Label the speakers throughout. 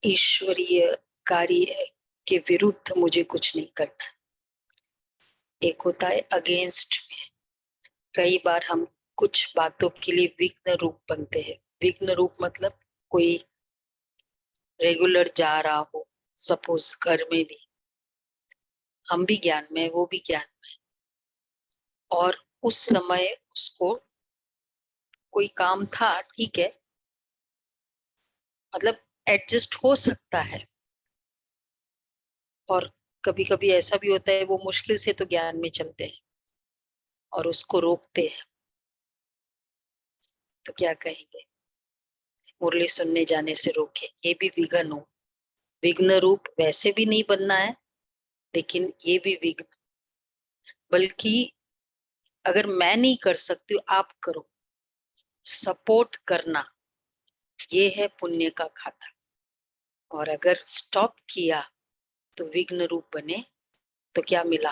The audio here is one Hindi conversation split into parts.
Speaker 1: ईश्वरीय कार्य के विरुद्ध मुझे कुछ नहीं करना। एक होता है अगेंस्ट में। कई बार हम कुछ बातों के लिए विघ्न रूप बनते हैं। विघ्न रूप मतलब कोई रेगुलर जा रहा हो, सपोज घर में भी, हम भी ज्ञान में, वो भी ज्ञान में, और उस समय उसको कोई काम था, ठीक है, मतलब एडजस्ट हो सकता है। और कभी कभी ऐसा भी होता है वो मुश्किल से तो ज्ञान में चलते हैं और उसको रोकते हैं, तो क्या कहेंगे? मुरली सुनने जाने से रोके, ये भी विघ्न हो। विघ्न रूप वैसे भी नहीं बनना है, लेकिन ये भी विघ्न। बल्कि अगर मैं नहीं कर सकती हूँ, आप करो। सपोर्ट करना, ये है पुण्य का खाता। और अगर स्टॉप किया तो विघ्न रूप बने, तो क्या मिला?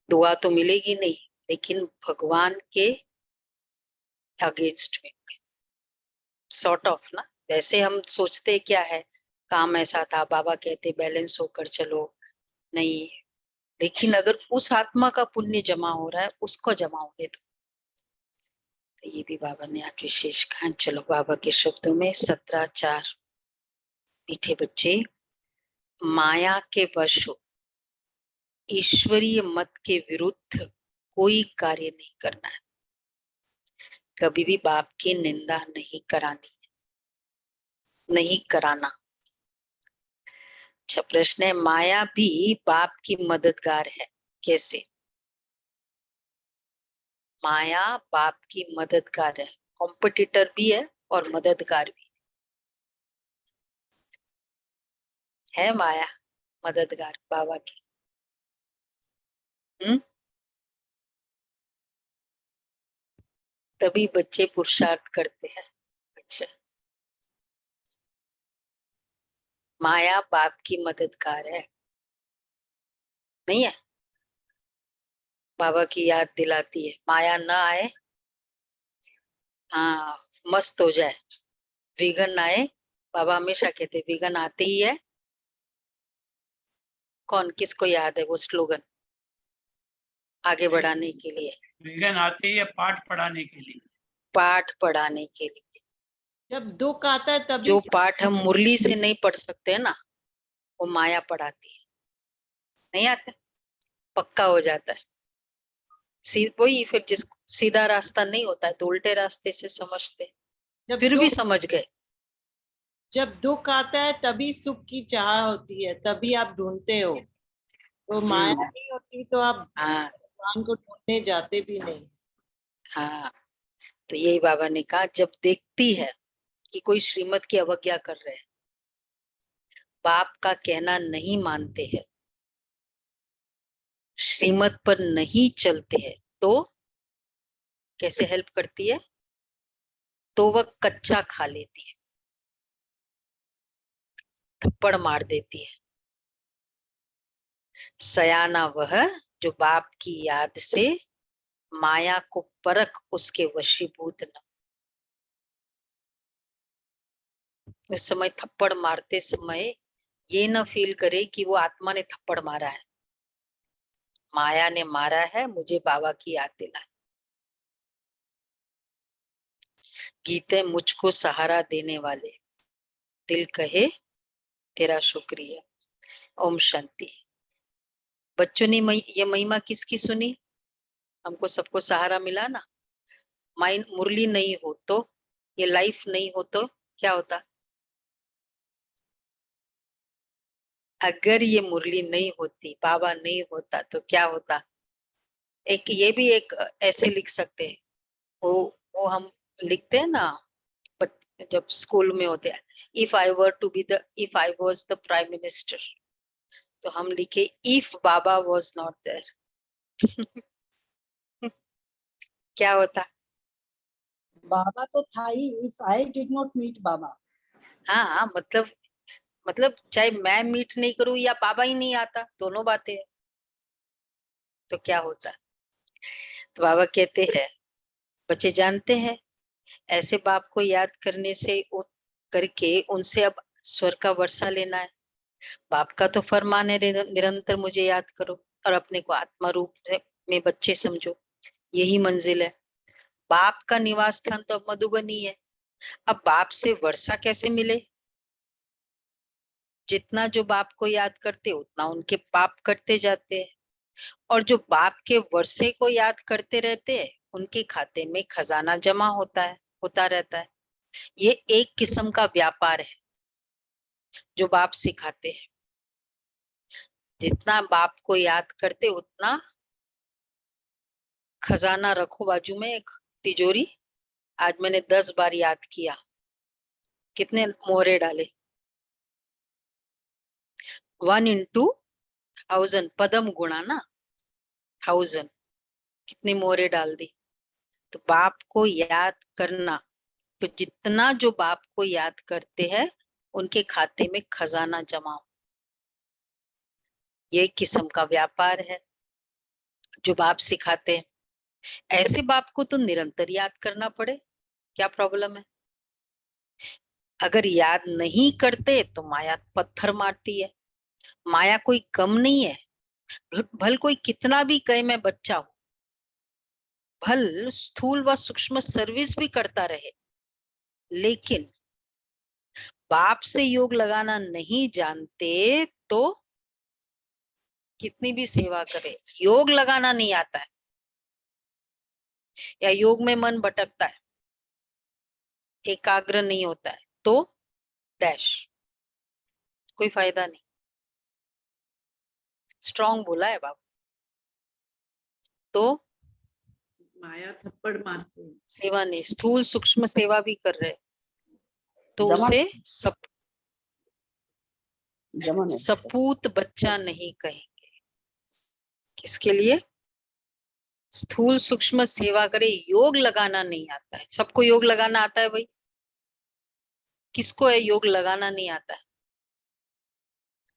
Speaker 1: दुआ तो मिलेगी नहीं, लेकिन भगवान के अगेंस्ट में, सॉर्ट ऑफ ना। वैसे हम सोचते क्या है, काम ऐसा था, बाबा कहते बैलेंस होकर चलो, नहीं, लेकिन अगर उस आत्मा का पुण्य जमा हो रहा है, उसको जमा होने दो। तो ये भी बाबा ने आज विशेष कहा। चलो बाबा के शब्दों में 17:4। मीठे बच्चे, माया के वश हो, ईश्वरीय मत के विरुद्ध कोई कार्य नहीं करना है। कभी भी बाप की निंदा नहीं करानी, नहीं कराना। अच्छा प्रश्न है, माया भी बाप की मददगार है, कैसे? माया बाप की मददगार है, कॉम्पिटिटर भी है और मददगार भी है। माया मददगार बाबा की। तभी बच्चे पुरुषार्थ करते हैं। अच्छा, माया बाप की मददगार है, नहीं है? बाबा की याद दिलाती है, माया ना आए, हाँ, मस्त हो जाए। विघन आए, बाबा हमेशा कहते विघन आते ही है। कौन, किसको याद है वो स्लोगन आगे बढ़ाने के लिए?
Speaker 2: विघन आते ही है पाठ पढ़ाने के लिए।
Speaker 1: पाठ पढ़ाने के लिए।
Speaker 3: जब दुख आता है तभी
Speaker 1: जो पाठ हम मुरली से नहीं पढ़ सकते ना, वो माया पढ़ाती है। नहीं आता, पक्का हो जाता है। वही फिर जिस सीधा रास्ता नहीं होता है तो उल्टे रास्ते से समझते, फिर भी समझ गए।
Speaker 3: जब दुख आता है तभी सुख की चाह होती है, तभी आप ढूंढते हो। तो माया नहीं होती तो आप भगवान को ढूंढने जाते भी नहीं।
Speaker 1: हाँ, तो यही बाबा ने कहा, जब देखती है कि कोई श्रीमत की अवज्ञा कर रहे हैं, बाप का कहना नहीं मानते हैं, श्रीमत पर नहीं चलते हैं, तो कैसे हेल्प करती है? तो वह कच्चा खा लेती है, थप्पड़ मार देती है। सयाना वह जो बाप की याद से माया को परख उसके वशीभूत न। उस समय थप्पड़ मारते समय ये न फील करे कि वो आत्मा ने थप्पड़ मारा है, माया ने मारा है, मुझे बाबा की याद दिला। गीते मुझको सहारा देने वाले, दिल कहे तेरा शुक्रिया। ओम शांति। बच्चों ने ये महिमा किसकी सुनी? हमको सबको सहारा मिला ना। माइंड मुरली नहीं हो तो, ये लाइफ नहीं हो तो क्या होता? अगर ये मुरली नहीं होती, बाबा नहीं होता, तो क्या होता? एक ये भी एक ऐसे लिख सकते हैं, वो हम लिखते हैं ना जब स्कूल में होते हैं, if I was the prime minister, तो हम लिखे if baba was not there. क्या होता?
Speaker 4: बाबा तो था ही, if I did not meet baba.
Speaker 1: हाँ, मतलब चाहे मैं मीट नहीं करूं या बाबा ही नहीं आता, दोनों बातें हैं, तो क्या होता? तो बाबा कहते हैं, बच्चे जानते हैं, ऐसे बाप को याद करने से करके उनसे अब स्वर का वर्षा लेना है। बाप का तो फरमान है निरंतर मुझे याद करो और अपने को आत्मा रूप में बच्चे समझो, यही मंजिल है। बाप का निवास स्थान तो अब मधुबनी है। अब बाप से वर्षा कैसे मिले? जितना जो बाप को याद करते उतना उनके पाप करते जाते हैं, और जो बाप के वर्षे को याद करते रहते हैं उनके खाते में खजाना जमा होता रहता है। ये एक किस्म का व्यापार है जो बाप सिखाते हैं। जितना बाप को याद करते उतना खजाना रखो बाजू में, एक तिजोरी। आज मैंने 10 बार याद किया, कितने मोहरे डाले? 1 into 1000, पदम गुणा ना 1000, कितनी मोहरे डाल दी। तो बाप को याद करना, तो जितना जो बाप को याद करते हैं उनके खाते में खजाना जमा हो। ये किस्म का व्यापार है जो बाप सिखाते हैं। ऐसे बाप को तो निरंतर याद करना पड़े, क्या प्रॉब्लम है? अगर याद नहीं करते तो माया पत्थर मारती है। माया कोई कम नहीं है। भल कोई कितना भी कहे मैं बच्चा हूं, भल स्थूल व सूक्ष्म सर्विस भी करता रहे, लेकिन बाप से योग लगाना नहीं जानते तो कितनी भी सेवा करे, योग लगाना नहीं आता है या योग में मन भटकता है, एकाग्र नहीं होता है, तो डैश, कोई फायदा नहीं। स्ट्रॉन्ग बोला है बाबा। तो
Speaker 5: माया थप्पड़ मारती है।
Speaker 1: सेवा नहीं, स्थूल सूक्ष्म सेवा भी कर रहे, तो
Speaker 4: जमा-
Speaker 1: उसे
Speaker 4: जमा नहीं।
Speaker 1: सपूत बच्चा नहीं कहेंगे। किसके लिए? स्थूल सूक्ष्म सेवा करे, योग लगाना नहीं आता है। सबको योग लगाना आता है भाई? किसको है योग लगाना नहीं आता है?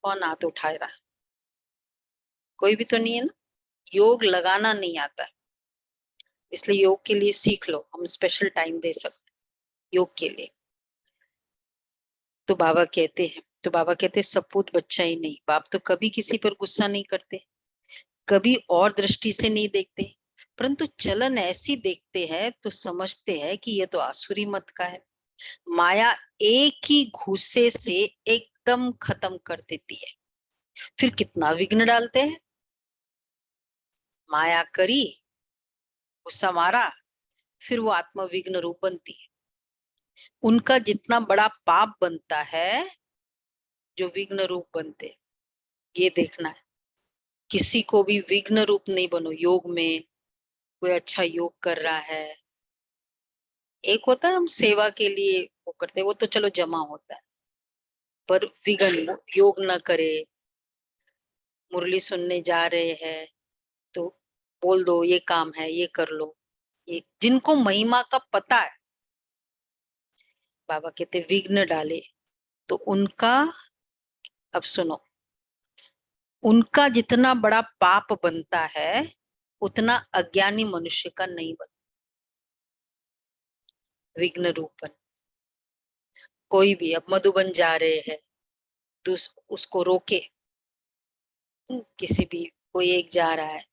Speaker 1: कौन हाथ उठा रहा है? कोई भी तो नहीं है ना। योग लगाना नहीं आता है, इसलिए योग के लिए सीख लो, हम स्पेशल टाइम दे सकते योग के लिए। तो बाबा कहते हैं सपूत बच्चा ही नहीं। बाप तो कभी किसी पर गुस्सा नहीं करते, कभी और दृष्टि से नहीं देखते, परंतु चलन ऐसी देखते हैं तो समझते हैं कि ये तो आसुरी मत का है। माया एक ही घूसे से एकदम खत्म कर देती है। फिर कितना विघ्न डालते हैं। माया करी, गुस्सा मारा, फिर वो आत्मा विघ्न रूप बनती है। उनका जितना बड़ा पाप बनता है जो विघ्न रूप बनते, ये देखना है। किसी को भी विघ्न रूप नहीं बनो। योग में कोई अच्छा योग कर रहा है, एक होता है हम सेवा के लिए वो करते हैं, वो तो चलो जमा होता है, पर विघ्न योग न करे। मुरली सुनने जा रहे हैं तो बोल दो ये काम है, ये कर लो। ये जिनको महिमा का पता है, बाबा कहते विघ्न डाले तो उनका, अब सुनो, उनका जितना बड़ा पाप बनता है उतना अज्ञानी मनुष्य का नहीं बनता। विघ्न रूपन कोई भी, अब मधुबन जा रहे हैं तो उसको रोके, किसी भी कोई एक जा रहा है,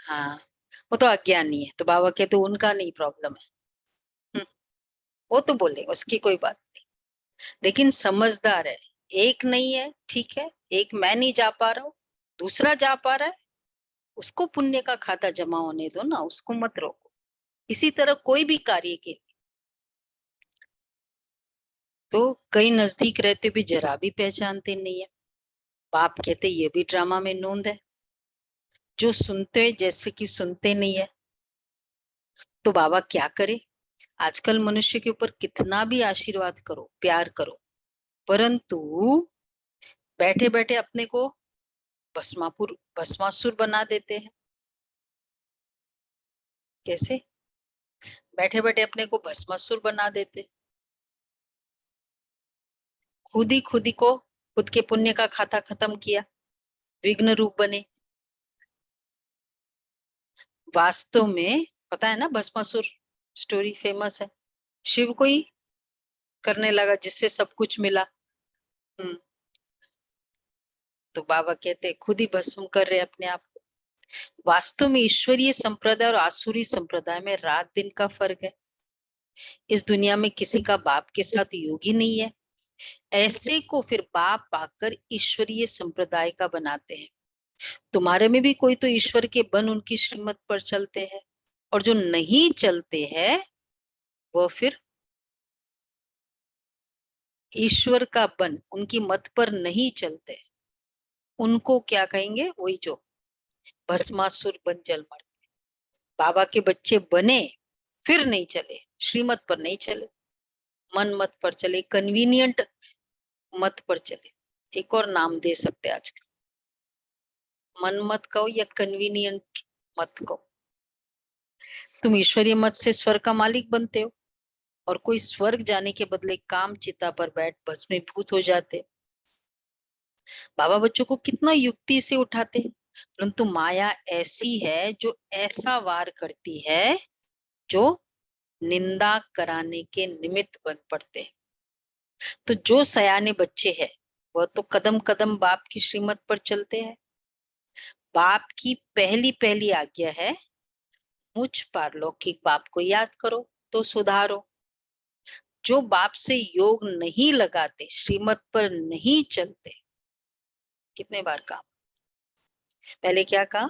Speaker 1: हाँ वो तो अज्ञानी है, तो बाबा कहते उनका नहीं प्रॉब्लम है। वो तो बोले उसकी कोई बात नहीं, लेकिन समझदार है। एक नहीं है, ठीक है, एक मैं नहीं जा पा रहा हूँ, दूसरा जा पा रहा है, उसको पुण्य का खाता जमा होने दो ना, उसको मत रोको। इसी तरह कोई भी कार्य के, तो कई नजदीक रहते भी जरा भी पहचानते नहीं है। बाप कहते ये भी ड्रामा में नोंद है। जो सुनते जैसे कि सुनते नहीं है, तो बाबा क्या करे? आजकल मनुष्य के ऊपर कितना भी आशीर्वाद करो, प्यार करो, परंतु बैठे बैठे अपने को भस्मासुर बना देते हैं। कैसे? बैठे बैठे अपने को भस्मासुर बना देते, खुद ही को, खुद के पुण्य का खाता खत्म किया, विघ्न रूप बने। वास्तव में पता है ना, भस्मासुर स्टोरी फेमस है, शिव को ही करने लगा जिससे सब कुछ मिला। तो बाबा कहते खुद ही भस्म कर रहे अपने आप को। वास्तव में ईश्वरीय संप्रदाय और आसुरी संप्रदाय में रात दिन का फर्क है। इस दुनिया में किसी का बाप के साथ योग ही नहीं है, ऐसे को फिर बाप पाकर ईश्वरीय संप्रदाय का बनाते हैं। तुम्हारे में भी कोई तो ईश्वर के बन उनकी श्रीमत पर चलते हैं, और जो नहीं चलते हैं वो फिर ईश्वर का बन उनकी मत पर नहीं चलते, उनको क्या कहेंगे, वही जो भस्मासुर बन जल मरते। बाबा के बच्चे बने फिर नहीं चले, श्रीमत पर नहीं चले, मन मत पर चले, कन्वीनियंट मत पर चले। एक और नाम दे सकते आजकल, मन मत कहो या कन्वीनियंट मत कहो। तुम ईश्वरीय मत से स्वर्ग का मालिक बनते हो, और कोई स्वर्ग जाने के बदले काम चिता पर बैठ भस्मीभूत हो जाते। बाबा बच्चों को कितना युक्ति से उठाते, परंतु माया ऐसी है जो ऐसा वार करती है जो निंदा कराने के निमित्त बन पड़ते। तो जो सयाने बच्चे हैं वह तो कदम कदम बाप की श्रीमत पर चलते हैं। बाप की पहली पहली आज्ञा है, मुझ पारलौकिक बाप को याद करो तो सुधारो। जो बाप से योग नहीं लगाते, श्रीमत पर नहीं चलते, कितने बार कहा, पहले क्या कहा,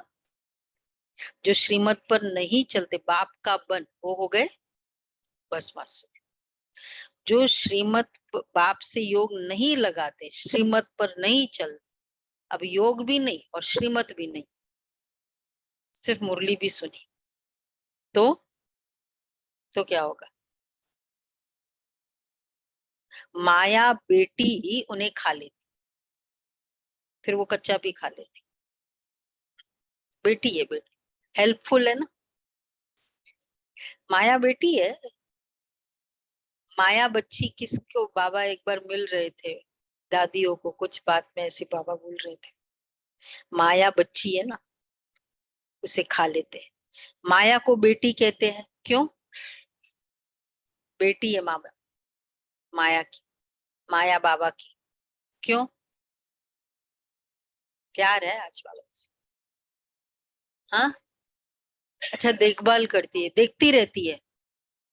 Speaker 1: जो श्रीमत पर नहीं चलते बाप का बन वो हो गए भस्मासुर। जो श्रीमत बाप से योग नहीं लगाते, श्रीमत पर नहीं चलते, अब योग भी नहीं और श्रीमत भी नहीं, सिर्फ मुरली भी सुनी, तो क्या होगा, माया बेटी ही उन्हें खा लेती, फिर वो कच्चा भी खा लेती। बेटी है, बेटी हेल्पफुल है ना, माया बेटी है। माया बच्ची किसको, बाबा एक बार मिल रहे थे दादियों को, कुछ बात में ऐसी बाबा बोल रहे थे, माया बच्ची है ना, उसे खा लेते हैं। माया को बेटी कहते हैं, क्यों, बेटी है माया की, माया बाबा की, क्यों, प्यार है आज बाबा से। हाँ, अच्छा देखभाल करती है, देखती रहती है,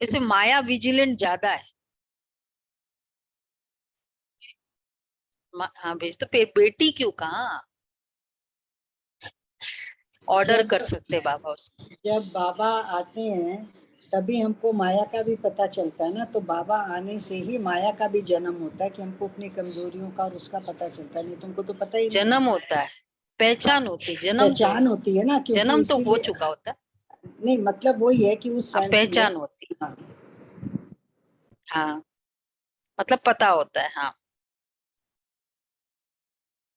Speaker 1: इसे माया विजिलेंट ज्यादा है। हाँ भेज तो बेटी क्यों, कहा ऑर्डर कर सकते बाबा उसको।
Speaker 4: जब बाबा आते हैं तभी हमको माया का भी पता चलता है ना, तो बाबा आने से ही माया का भी जन्म होता है कि हमको अपनी कमजोरियों का और उसका पता चलता है। नहीं तुमको तो पता ही नहीं,
Speaker 1: जन्म होता है, पहचान होती है, जन्म
Speaker 4: पहचान होती है ना, क्योंकि
Speaker 1: जन्म तो हो
Speaker 4: इसीलिए
Speaker 1: चुका होता है,
Speaker 4: नहीं मतलब वही है कि उस सेंस
Speaker 1: पहचान होती है।
Speaker 4: हाँ,
Speaker 1: हाँ मतलब पता होता है। हाँ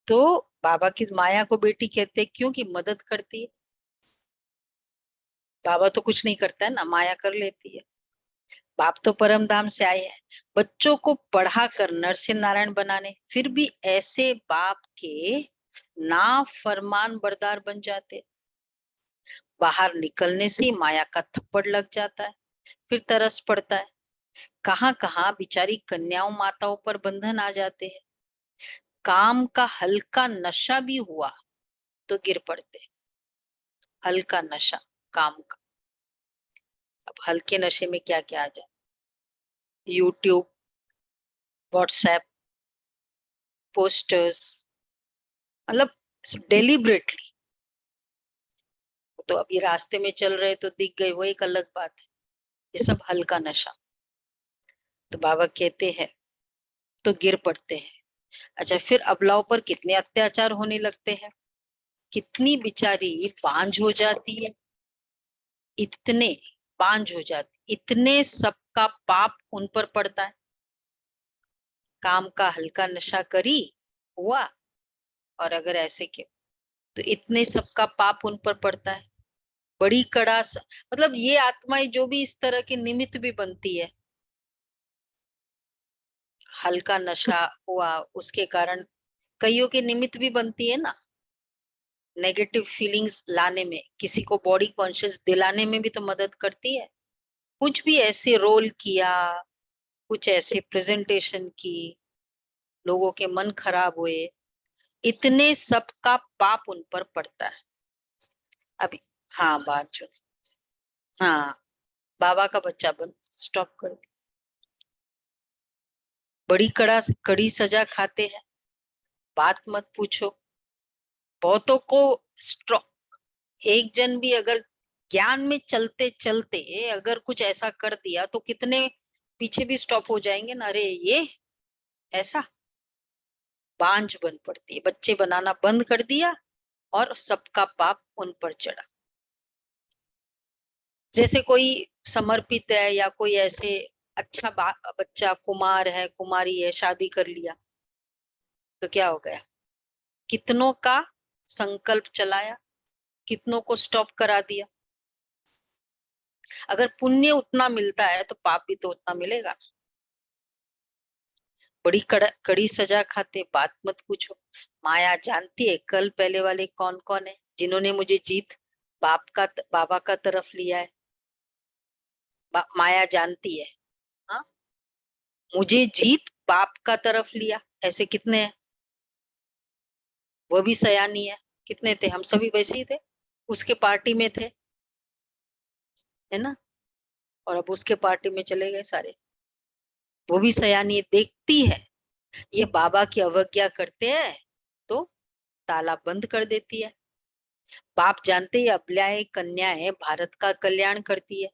Speaker 1: तो बाबा की माया को बेटी कहते हैं, क्योंकि मदद करती है। बाबा तो कुछ नहीं करता है ना, माया कर लेती है। बाप तो परम धाम से आए हैं बच्चों को पढ़ा कर नरसिंह नारायण बनाने, फिर भी ऐसे बाप के ना फरमान बरदार बन जाते। बाहर निकलने से ही माया का थप्पड़ लग जाता है, फिर तरस पड़ता है। कहाँ कहाँ बिचारी कन्याओं माताओं पर बंधन आ जाते हैं। काम का हल्का नशा भी हुआ तो गिर पड़ते। हल्का नशा काम का, अब हल्के नशे में क्या क्या आ जाए, यूट्यूब, व्हाट्सएप, पोस्टर्स, मतलब डेलिबरेटली। तो अभी रास्ते में चल रहे तो दिख गए, वो एक अलग बात है, ये सब हल्का नशा। तो बाबा कहते हैं तो गिर पड़ते हैं। अच्छा फिर अबलाओं पर कितने अत्याचार होने लगते हैं, कितनी बिचारी बांझ हो जाती है, इतने बांझ हो जाती, इतने सबका पाप उन पर पड़ता है। काम का हल्का नशा करी हुआ, और अगर ऐसे के तो इतने सबका पाप उन पर पड़ता है। बड़ी मतलब ये आत्माएं जो भी इस तरह के निमित्त भी बनती है, हल्का नशा हुआ उसके कारण कईयों के निमित्त भी बनती है ना, नेगेटिव फीलिंग्स लाने में, किसी को बॉडी कॉन्शियस दिलाने में भी तो मदद करती है। कुछ भी ऐसे रोल किया, कुछ ऐसे प्रेजेंटेशन की, लोगों के मन खराब हुए, इतने सब का पाप उन पर पड़ता है। अभी हाँ बात जो, हाँ बाबा का बच्चा बन, स्टॉप कर दे। बड़ी कड़ी सजा खाते हैं, बात मत पूछो। बहुतों को एक जन भी अगर ज्ञान में चलते चलते अगर कुछ ऐसा कर दिया तो कितने पीछे भी स्टॉप हो जाएंगे ना, अरे ये ऐसा। बांझ बन पड़ती है, बच्चे बनाना बंद कर दिया और सबका पाप उन पर चढ़ा। जैसे कोई समर्पित है या कोई ऐसे अच्छा बच्चा कुमार है, कुमारी है, शादी कर लिया तो क्या हो गया, कितनों का संकल्प चलाया, कितनों को स्टॉप करा दिया। अगर पुण्य उतना मिलता है तो पाप भी तो उतना मिलेगा। बड़ी कड़ी सजा खाते, बात मत पूछो। माया जानती है कल पहले वाले कौन कौन है, जिन्होंने मुझे जीत बाबा का तरफ लिया है। माया जानती है। हाँ, मुझे जीत बाप का तरफ लिया, ऐसे कितने हैं। वो भी सयानी है। कितने थे, हम सभी वैसे ही थे, उसके पार्टी में थे, है ना, और अब उसके पार्टी में चले गए सारे। वो भी सयानी है, देखती है ये बाबा की अवज्ञा करते हैं तो ताला बंद कर देती है। बाप जानते ही अबलाएं कन्याएं भारत का कल्याण करती है।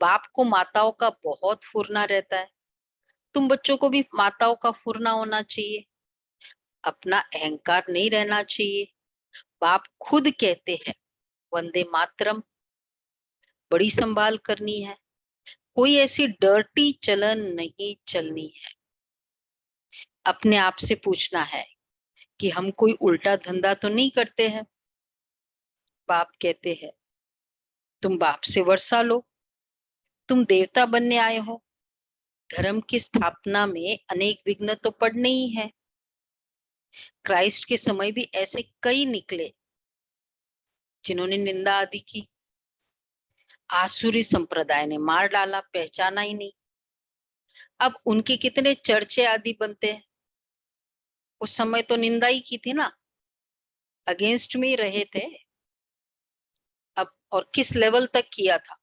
Speaker 1: बाप को माताओं का बहुत फुरना रहता है, तुम बच्चों को भी माताओं का फुरना होना चाहिए, अपना अहंकार नहीं रहना चाहिए। बाप खुद कहते हैं वंदे मातरम, बड़ी संभाल करनी है, कोई ऐसी डर्टी चलन नहीं चलनी है। अपने आप से पूछना है कि हम कोई उल्टा धंधा तो नहीं करते हैं। बाप कहते हैं तुम बाप से वर्षा लो, तुम देवता बनने आए हो। धर्म की स्थापना में अनेक विघ्न तो पड़ने ही है। क्राइस्ट के समय भी ऐसे कई निकले जिन्होंने निंदा आदि की। आसुरी संप्रदाय ने मार डाला, पहचाना ही नहीं। अब उनके कितने चर्चे आदि बनते हैं। उस समय तो निंदा ही की थी ना, अगेंस्ट में ही रहे थे। अब और किस लेवल तक किया था।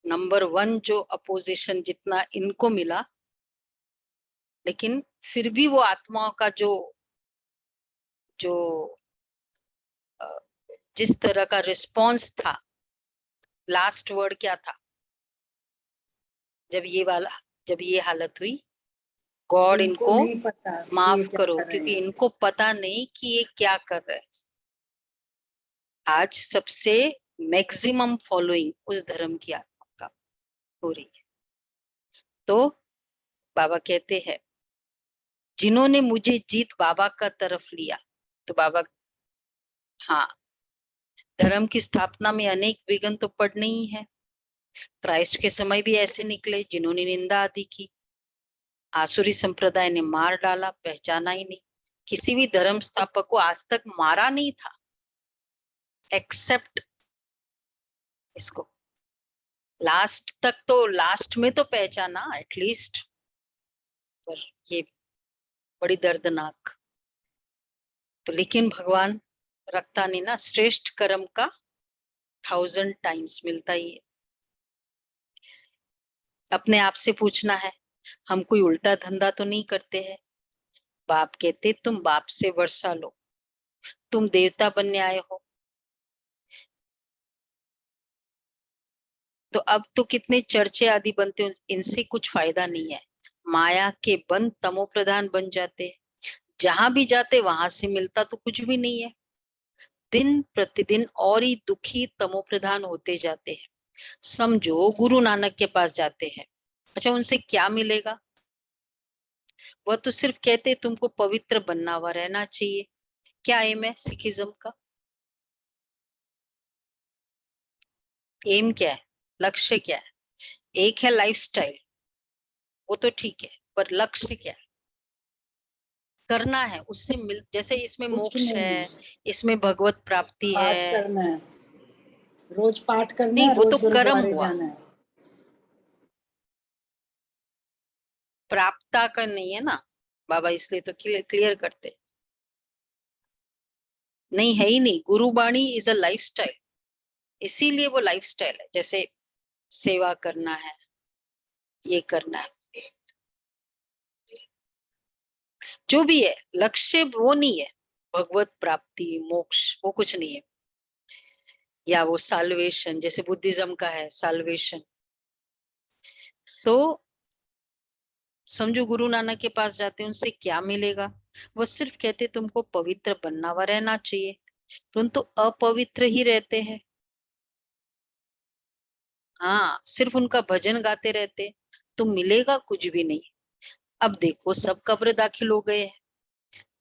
Speaker 1: नंबर 1 जो अपोजिशन जितना इनको मिला, लेकिन फिर भी वो आत्माओं का जो जो जिस तरह का रिस्पॉन्स था, लास्ट वर्ड क्या था जब ये हालत हुई, गॉड इनको
Speaker 4: नहीं पता कि ये
Speaker 1: माफ
Speaker 4: क्या
Speaker 1: करो,
Speaker 4: कर रहे
Speaker 1: क्योंकि
Speaker 4: हैं।
Speaker 1: इनको पता नहीं कि ये क्या कर रहे हैं। आज सबसे मैक्सिमम फॉलोइंग उस धर्म की आत्मा का हो रही है। तो बाबा कहते हैं जिन्होंने मुझे जीत बाबा का तरफ लिया, तो बाबा हाँ, धर्म की स्थापना में अनेक विघ्न तो पड़ने ही है। क्राइस्ट के समय भी ऐसे निकले जिन्होंने निंदा आदि की। आसुरी संप्रदाय ने मार डाला, पहचाना ही नहीं। किसी भी धर्म स्थापक को आज तक मारा नहीं था, एक्सेप्ट इसको लास्ट तक, तो लास्ट में तो पहचाना एटलीस्ट, पर ये बड़ी दर्दनाक। तो लेकिन भगवान रखता नहीं ना, श्रेष्ठ कर्म का 1000 टाइम्स मिलता ही है। अपने आप से पूछना है हम कोई उल्टा धंधा तो नहीं करते हैं। बाप कहते तुम बाप से वर्षा लो, तुम देवता बनने आए हो। तो अब तो कितने चर्चे आदि बनते हैं, इनसे कुछ फायदा नहीं है। माया के बंद तमो प्रधान बन जाते, जहां भी जाते वहां से मिलता तो कुछ भी नहीं है। दिन प्रतिदिन और ही दुखी तमो प्रधान होते जाते हैं। समझो गुरु नानक के पास जाते हैं, अच्छा उनसे क्या मिलेगा। वह तो सिर्फ कहते तुमको पवित्र बनना हुआ रहना चाहिए। क्या एम है सिखिज्म का, एम क्या है, लक्ष्य क्या है। एक है लाइफस्टाइल, वो तो ठीक है, पर लक्ष्य क्या है। करना है, उससे मिल, जैसे इसमें
Speaker 4: कुछ
Speaker 1: मोक्ष
Speaker 4: नहीं
Speaker 1: है,
Speaker 4: है,
Speaker 1: इसमें भगवत प्राप्ति
Speaker 4: पाठ
Speaker 1: है।
Speaker 4: करना है, रोज पाठ करना
Speaker 1: नहीं,
Speaker 4: है,
Speaker 1: वो तो
Speaker 4: रोज
Speaker 1: कर्म
Speaker 4: गुरुद्वारे
Speaker 1: हुआ,
Speaker 4: जाना है।
Speaker 1: प्राप्ता का नहीं है ना बाबा, इसलिए तो क्लियर करते। नहीं है ही नहीं, गुरुबाणी इज अ लाइफस्टाइल, इसीलिए वो लाइफस्टाइल है। जैसे सेवा करना है, ये करना है, जो भी है, लक्ष्य वो नहीं है भगवत प्राप्ति मोक्ष, वो कुछ नहीं है। या वो साल्वेशन, जैसे बुद्धिज्म का है साल्वेशन। तो समझो गुरु नानक के पास जाते हैं, उनसे क्या मिलेगा? वो सिर्फ कहते तुमको पवित्र बनना हुआ रहना चाहिए, परंतु अपवित्र ही रहते हैं। हाँ, सिर्फ उनका भजन गाते रहते, तो मिलेगा कुछ भी नहीं। अब देखो सब कब्र दाखिल हो गए हैं,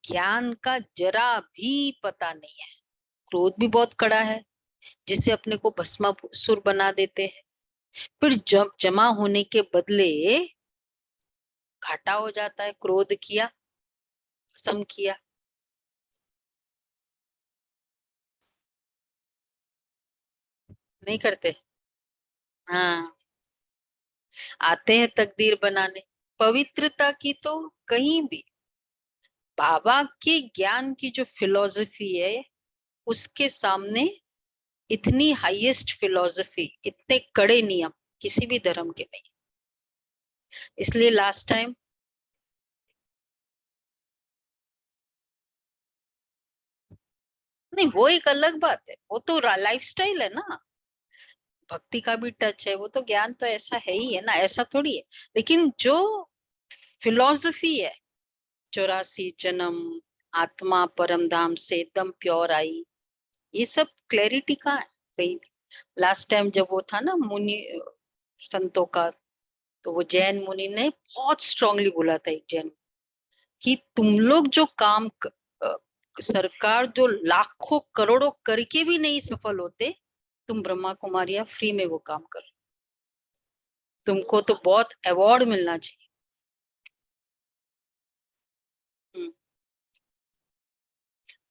Speaker 1: ज्ञान का जरा भी पता नहीं है, क्रोध भी बहुत कड़ा है, जिससे अपने को भस्मासुर बना देते हैं। फिर जब जमा होने के बदले घाटा हो जाता है, क्रोध किया, भस्म किया। नहीं करते। हाँ, आते हैं तकदीर बनाने। पवित्रता की तो कहीं भी, बाबा के ज्ञान की जो फिलॉसफी है, उसके सामने इतनी हाईएस्ट फिलॉसफी, इतने कड़े नियम किसी भी धर्म के नहीं। इसलिए लास्ट टाइम नहीं, वो एक अलग बात है, वो तो लाइफस्टाइल है ना, भक्ति का भी टच है, वो तो ज्ञान तो ऐसा है ही है ना, ऐसा थोड़ी है। लेकिन जो फिलॉसफी है, 84 जन्म, आत्मा परम धाम से एकदम प्योर आई, ये सब क्लैरिटी कहाँ है कहीं? लास्ट टाइम जब वो था ना मुनि संतों का, तो वो जैन मुनि ने बहुत स्ट्रांगली बोला था, एक जैन, कि तुम लोग जो काम सरकार जो लाखों करोड़ों करके भी नहीं सफल होते, तुम ब्रह्मा कुमारियां फ्री में वो काम कर, तुमको तो बहुत अवार्ड मिलना चाहिए।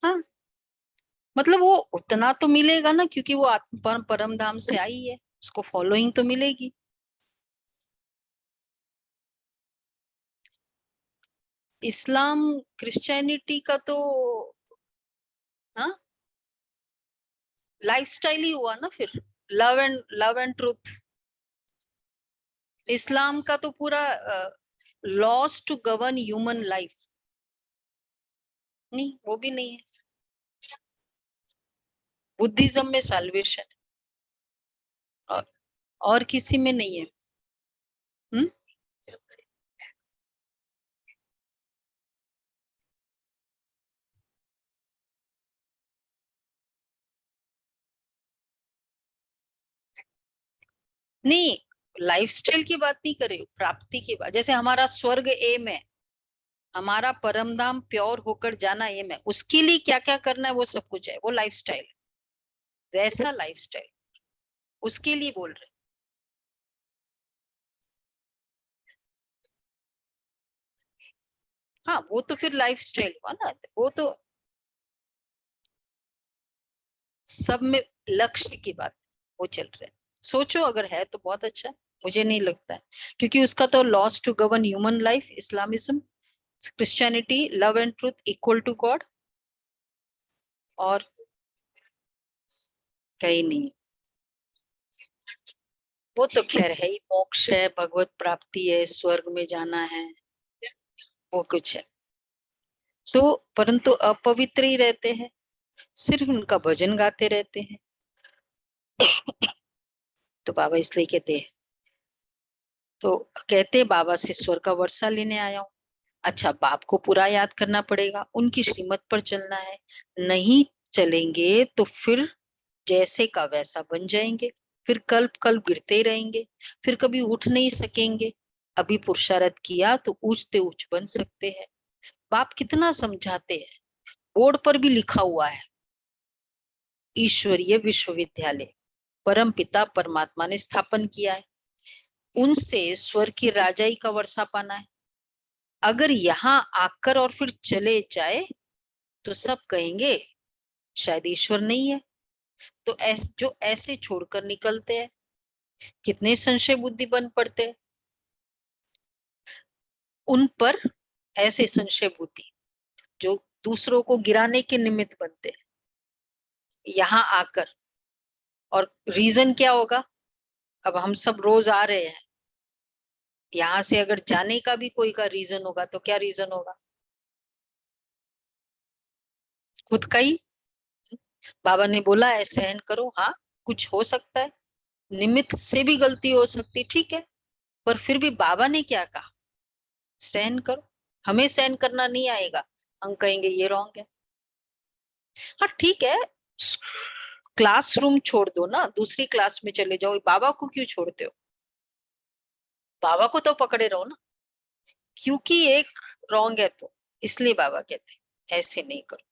Speaker 1: हाँ, मतलब वो उतना तो मिलेगा ना, क्योंकि वो आत्मा परम धाम से आई है, उसको फॉलोइंग तो मिलेगी। इस्लाम क्रिश्चियनिटी का तो हाँ लाइफस्टाइल ही हुआ ना फिर, लव एंड ट्रूथ। इस्लाम का तो पूरा laws to govern human life, नहीं वो भी नहीं है। बुद्धिज्म में साल्वेशन, और किसी में नहीं है। हम्म नहीं, लाइफस्टाइल की बात नहीं करे, प्राप्ति की बात। जैसे हमारा स्वर्ग एम है, हमारा परम धाम प्योर होकर जाना एम है, उसके लिए क्या क्या करना है वो सब कुछ है, वो लाइफस्टाइल, वैसा लाइफस्टाइल उसके लिए बोल रहे। हाँ, वो तो फिर लाइफस्टाइल हुआ ना, वो तो सब में लक्ष्य की बात वो चल रहे हैं। सोचो अगर है तो बहुत अच्छा, मुझे नहीं लगता है, क्योंकि उसका तो laws to govern human life, Islamism, Christianity, love and truth equal to God, और कहीं नहीं। वो तो खैर है ही, मोक्ष है, भगवत प्राप्ति है, स्वर्ग में जाना है, वो कुछ है। तो परंतु अपवित्र ही रहते हैं, सिर्फ उनका भजन गाते रहते हैं। तो बाबा इसलिए कहते हैं, तो कहते बाबा से स्वर का वर्षा लेने आया हूँ। अच्छा, बाप को पूरा याद करना पड़ेगा, उनकी श्रीमत पर चलना है, नहीं चलेंगे तो फिर जैसे का वैसा बन जाएंगे, फिर कल्प कल्प गिरते ही रहेंगे, फिर कभी उठ नहीं सकेंगे। अभी पुरुषार्थ किया तो ऊंचते ऊंच बन सकते हैं। बाप कितना समझाते हैं, बोर्ड पर भी लिखा हुआ है, ईश्वरीय विश्वविद्यालय परम पिता परमात्मा ने स्थापन किया है, उनसे स्वर की राजाई का वर्षा पाना है। अगर यहाँ आकर और फिर चले जाए तो सब कहेंगे शायद ईश्वर नहीं है। तो जो ऐसे छोड़कर निकलते हैं कितने संशय बुद्धि बन पड़ते हैं उन पर। ऐसे संशय बुद्धि जो दूसरों को गिराने के निमित्त बनते हैं यहाँ आकर। और रीजन क्या होगा? अब हम सब रोज आ रहे हैं, यहाँ से अगर जाने का भी कोई का रीजन होगा तो क्या रीजन होगा? खुद का ही। बाबा ने बोला है सहन करो, हाँ कुछ हो सकता है, निमित्त से भी गलती हो सकती, ठीक है, पर फिर भी बाबा ने क्या कहा? सहन करो। हमें सहन करना नहीं आएगा, हम कहेंगे ये रॉन्ग है। हाँ ठीक है, क्लासरूम छोड़ दो ना, दूसरी क्लास में चले जाओ, बाबा को क्यों छोड़ते हो? बाबा को तो पकड़े रहो ना, क्योंकि एक रॉन्ग है तो इसलिए बाबा कहते हैं ऐसे नहीं करो।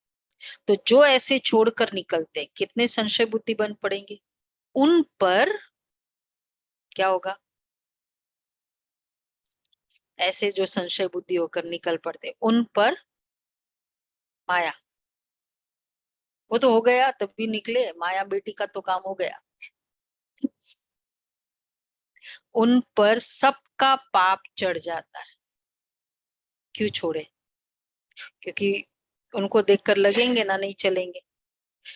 Speaker 1: तो जो ऐसे छोड़कर निकलते कितने संशय बुद्धि बन पड़ेंगे, उन पर क्या होगा? ऐसे जो संशय बुद्धि होकर निकल पड़ते उन पर माया। वो तो हो गया, तब भी निकले, माया बेटी का तो काम हो गया। उन पर सबका पाप चढ़ जाता है। क्यों छोड़े? क्योंकि उनको देखकर लगेंगे ना नहीं चलेंगे,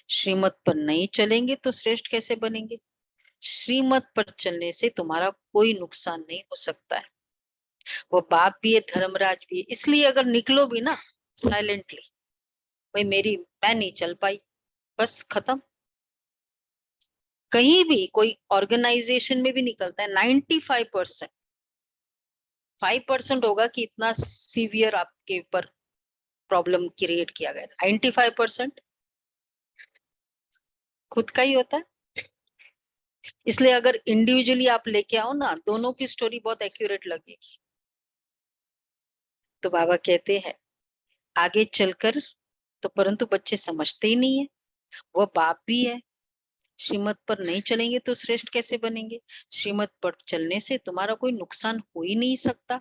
Speaker 1: श्रीमत पर नहीं चलेंगे तो श्रेष्ठ कैसे बनेंगे? श्रीमत पर चलने से तुम्हारा कोई नुकसान नहीं हो सकता है। वो बाप भी है, धर्मराज भी है, इसलिए अगर निकलो भी ना साइलेंटली, भाई मैं नहीं चल पाई, बस खत्म। कहीं भी कोई ऑर्गेनाइजेशन में भी निकलता है 95%, 5% होगा कि इतना सीवियर आपके ऊपर प्रॉब्लम क्रिएट किया गया। 95% खुद का ही होता है। इसलिए अगर इंडिविजुअली आप लेके आओ ना, दोनों की स्टोरी बहुत एक्यूरेट लगेगी। तो बाबा कहते हैं आगे चलकर, तो परंतु बच्चे समझते ही नहीं है, वो बाप भी है, श्रीमत पर नहीं चलेंगे तो श्रेष्ठ कैसे बनेंगे? श्रीमत पर चलने से तुम्हारा कोई नुकसान हो ही नहीं सकता।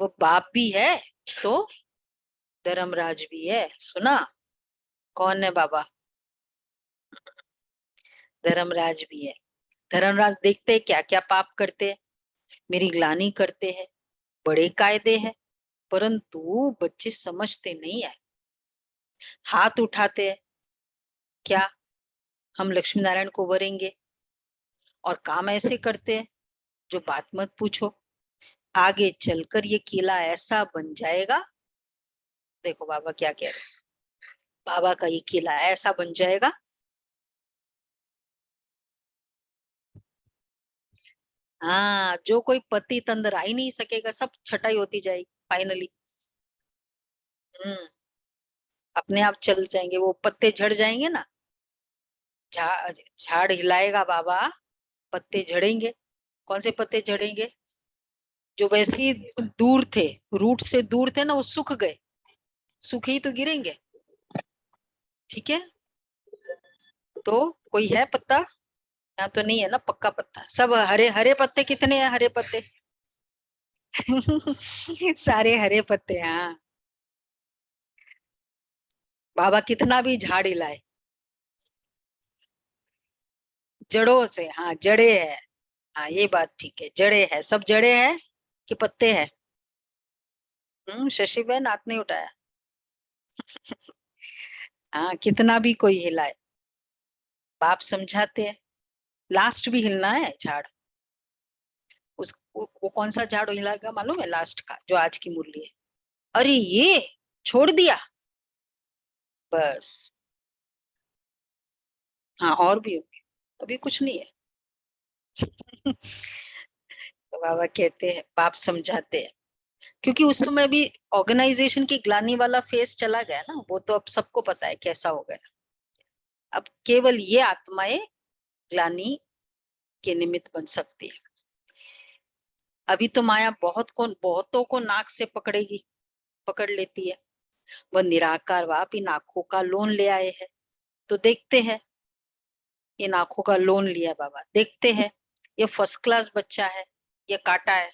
Speaker 1: वो बाप भी है तो धर्मराज भी है। सुना कौन है बाबा? धर्मराज भी है। धर्मराज देखते हैं क्या क्या पाप करते हैं, मेरी ग्लानि करते हैं, बड़े कायदे हैं, परंतु बच्चे समझते नहीं है, हाथ उठाते हैं क्या हम लक्ष्मी नारायण को वरेंगे, और काम ऐसे करते हैं जो बात मत पूछो। आगे चलकर ये किला ऐसा बन जाएगा, देखो बाबा क्या कह रहे हैं, बाबा का ये किला ऐसा बन जाएगा। हाँ, जो कोई पति तंदर आ ही नहीं सकेगा, सब छटाई होती जाएगी फाइनली। अपने आप चल जाएंगे, वो पत्ते झड़ जाएंगे ना, झाड़ हिलाएगा बाबा, पत्ते झड़ेंगे। कौन से पत्ते झड़ेंगे? जो वैसे ही दूर थे, रूट से दूर थे ना, वो सूख गए, सूखे ही तो गिरेंगे। ठीक है, तो कोई है पत्ता? यहाँ तो नहीं है ना पक्का पत्ता, सब हरे हरे पत्ते। कितने हैं हरे पत्ते? सारे हरे पत्ते। हाँ, बाबा कितना भी झाड़ हिलाए, जड़ों से। हाँ जड़े है, हाँ ये बात ठीक है, जड़े है, सब जड़े है कि पत्ते है? शशि बहन हाथ नहीं उठाया। हाँ, कितना भी कोई हिलाए, बाप समझाते हैं लास्ट भी हिलना है झाड़। वो कौन सा झाड़ हिलाएगा मालूम है? लास्ट का, जो आज की मुरली है। अरे ये छोड़ दिया, बस। हाँ और भी होगी, अभी कुछ नहीं है। तो बाबा कहते हैं, बाप समझाते हैं, क्योंकि उस समय भी ऑर्गेनाइजेशन की ग्लानी वाला फेस चला गया ना, वो तो अब सबको पता है कैसा हो गया। अब केवल ये आत्माएं ग्लानी के निमित्त बन सकती है। अभी तो माया बहुतों को नाक से पकड़ेगी, पकड़ लेती है। वह निराकार वाप इन आंखों का लोन ले आए हैं, तो देखते हैं, इन आंखों का लोन लिया बाबा, देखते हैं ये फर्स्ट क्लास बच्चा है, ये काटा है,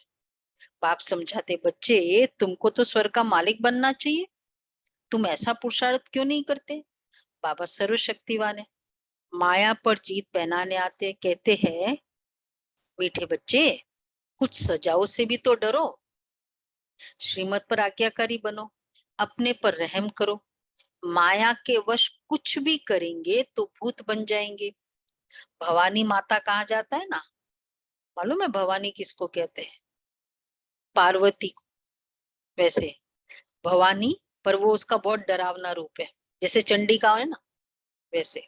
Speaker 1: बाप समझाते, बच्चे तुमको तो स्वर्ग का मालिक बनना चाहिए, तुम ऐसा पुरुषार्थ क्यों नहीं करते? बाबा सर्वशक्तिवान है, माया पर जीत पहनाने आते, कहते हैं मीठे बच्चे कुछ सजाओ से भी तो डरो, श्रीमत पर आज्ञाकारी बनो, अपने पर रहम करो, माया के वश कुछ भी करेंगे तो भूत बन जाएंगे। भवानी माता कहा जाता है ना, मालूम है भवानी किसको कहते हैं? पार्वती को। वैसे भवानी, पर वो उसका बहुत डरावना रूप है, जैसे चंडिका है ना, वैसे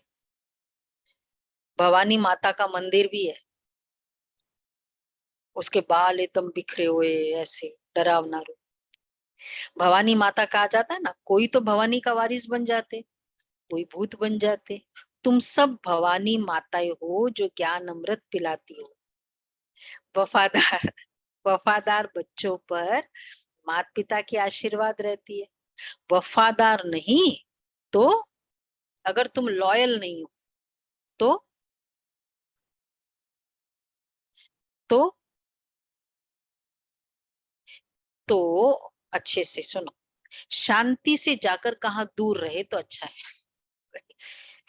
Speaker 1: भवानी माता का मंदिर भी है, उसके बाल एकदम बिखरे हुए, ऐसे डरावना रूप। भवानी माता कहा जाता है ना, कोई तो भवानी का वारिस बन जाते, कोई भूत बन जाते। तुम सब भवानी माताएं हो जो ज्ञान अमृत पिलाती हो। वफादार वफादार बच्चों पर माता पिता की आशीर्वाद रहती है। वफादार नहीं तो, अगर तुम लॉयल नहीं हो तो तो तो अच्छे से सुनो, शांति से जाकर कहाँ दूर रहे तो अच्छा है।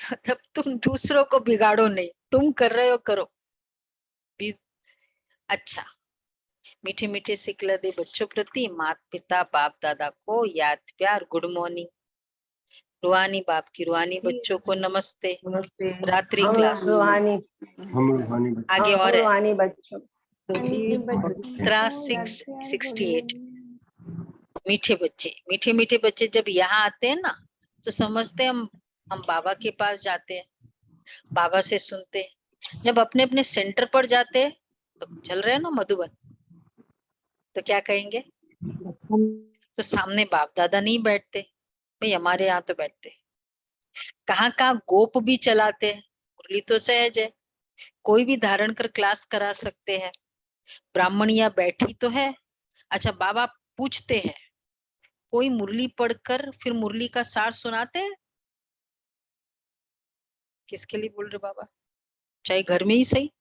Speaker 1: मतलब तुम दूसरों को बिगाड़ो नहीं, तुम कर रहे हो करो। अच्छा, मीठे मीठे सिखला दे बच्चों प्रति माता पिता बाप दादा को याद प्यार, गुड मॉर्निंग। रूहानी बाप की रूहानी बच्चों को नमस्ते।
Speaker 6: नमस्ते।
Speaker 1: रात्रि
Speaker 6: हम
Speaker 1: क्लास
Speaker 6: रूहानी
Speaker 1: आगे और है
Speaker 6: रूहानी बच्चों
Speaker 1: सत्रह 668। मीठे मीठे बच्चे जब यहाँ आते हैं ना तो समझते हैं हम बाबा के पास जाते हैं, बाबा से सुनते हैं। जब अपने अपने सेंटर पर जाते हैं, तो चल रहे हैं ना मधुबन, तो क्या कहेंगे? तो सामने बाप दादा नहीं बैठते भाई, हमारे यहाँ तो बैठते। कहाँ कहाँ गोप भी चलाते हैं, मुरली तो सहज है, कोई भी धारण कर क्लास करा सकते हैं। ब्राह्मणिया बैठी तो है। अच्छा, बाबा पूछते हैं कोई मुरली पढ़कर फिर मुरली का सार सुनाते हैं? किसके लिए बोल रहे बाबा? चाहे घर में ही सही,